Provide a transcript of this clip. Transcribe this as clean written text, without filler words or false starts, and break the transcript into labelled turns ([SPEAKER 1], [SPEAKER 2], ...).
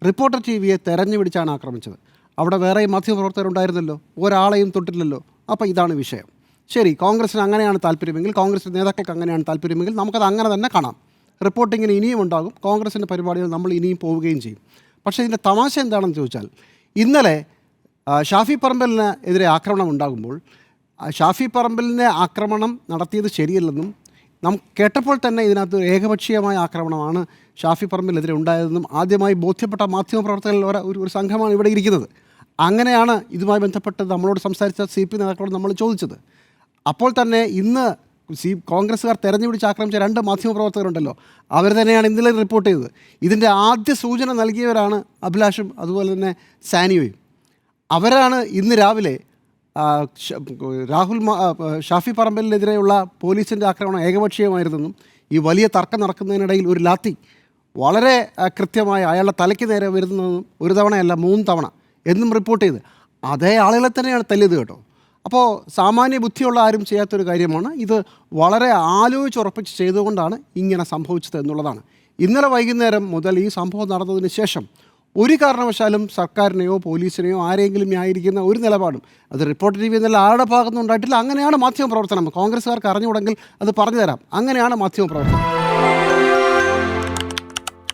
[SPEAKER 1] Reporter T വിയെ തെരഞ്ഞു പിടിച്ചാണ് ആക്രമിച്ചത്. അവിടെ വേറെ മാധ്യമപ്രവർത്തകരുണ്ടായിരുന്നല്ലോ, ഒരാളെയും തൊട്ടില്ലല്ലോ. അപ്പോൾ ഇതാണ് വിഷയം. ശരി, കോൺഗ്രസിന് അങ്ങനെയാണ് താല്പര്യമെങ്കിൽ, കോൺഗ്രസ് നേതാക്കൾക്ക് അങ്ങനെയാണ് താല്പര്യമെങ്കിൽ നമുക്കത് അങ്ങനെ തന്നെ കാണാം. റിപ്പോർട്ടിങ്ങിന് ഇനിയും ഉണ്ടാകും, കോൺഗ്രസിൻ്റെ പരിപാടികൾ നമ്മൾ ഇനിയും പോവുകയും ചെയ്യും. പക്ഷേ ഇതിൻ്റെ തമാശ എന്താണെന്ന് ചോദിച്ചാൽ, ഇന്നലെ ഷാഫി പറമ്പലിന് എതിരെ ആക്രമണം ഉണ്ടാകുമ്പോൾ ഷാഫി പറമ്പലിനെ ആക്രമണം നടത്തിയത് ശരിയല്ലെന്നും കേട്ടപ്പോൾ തന്നെ ഇതിനകത്ത് ഏകപക്ഷീയമായ ആക്രമണമാണ് ഷാഫി പറമ്പലിനെതിരെ ഉണ്ടായതെന്നും ആദ്യമായി ബോധ്യപ്പെട്ട മാധ്യമപ്രവർത്തകരിൽ ഒരു സംഘമാണ് ഇവിടെ ഇരിക്കുന്നത്. അങ്ങനെയാണ് ഇതുമായി ബന്ധപ്പെട്ട് നമ്മളോട് സംസാരിച്ച CP നേതാക്കളോട് നമ്മൾ ചോദിച്ചത്. അപ്പോൾ തന്നെ ഇന്ന് കോൺഗ്രസ്സുകാർ തെരഞ്ഞുപിടിച്ച് ആക്രമിച്ച 2 മാധ്യമപ്രവർത്തകരുണ്ടല്ലോ, അവർ തന്നെയാണ് ഇന്നലെ റിപ്പോർട്ട് ചെയ്തത്. ഇതിൻ്റെ ആദ്യ സൂചന നൽകിയവരാണ് അഭിലാഷും അതുപോലെ തന്നെ സാനിയോയും. അവരാണ് ഇന്ന് രാവിലെ ഷാഫി പറമ്പലിനെതിരെയുള്ള പോലീസിൻ്റെ ആക്രമണം ഏകപക്ഷീയമായിരുന്നെന്നും ഈ വലിയ തർക്കം നടക്കുന്നതിനിടയിൽ ഒരു ലാത്തി വളരെ കൃത്യമായി അയാളുടെ തലയ്ക്ക് നേരെ വരുന്നതെന്നും 1 തവണയല്ല 3 തവണ എന്നും റിപ്പോർട്ട് ചെയ്ത് അതേ ആളുകളെ തന്നെയാണ് തല്ലിയത് കേട്ടോ. അപ്പോൾ സാമാന്യ ബുദ്ധിയുള്ള ആരും ചെയ്യാത്തൊരു കാര്യമാണ് ഇത്. വളരെ ആലോചിച്ചുറപ്പിച്ച് ചെയ്തുകൊണ്ടാണ് ഇങ്ങനെ സംഭവിച്ചത് എന്നുള്ളതാണ്. ഇന്നലെ വൈകുന്നേരം മുതൽ ഈ സംഭവം നടന്നതിന് ശേഷം ഒരു കാരണവശാലും സർക്കാരിനെയോ പോലീസിനെയോ ആരെങ്കിലും ന്യായീകരിക്കുന്ന ഒരു നിലപാടും അത് റിപ്പോർട്ടർ TV എന്നുള്ള ആരുടെ ഭാഗത്തുനിന്നും ഉണ്ടായിട്ടില്ല. അങ്ങനെയാണ് മാധ്യമപ്രവർത്തനം. കോൺഗ്രസ്സുകാർക്ക് അറിഞ്ഞുകൂടെങ്കിൽ അത് പറഞ്ഞു തരാം. അങ്ങനെയാണ് മാധ്യമപ്രവർത്തനം.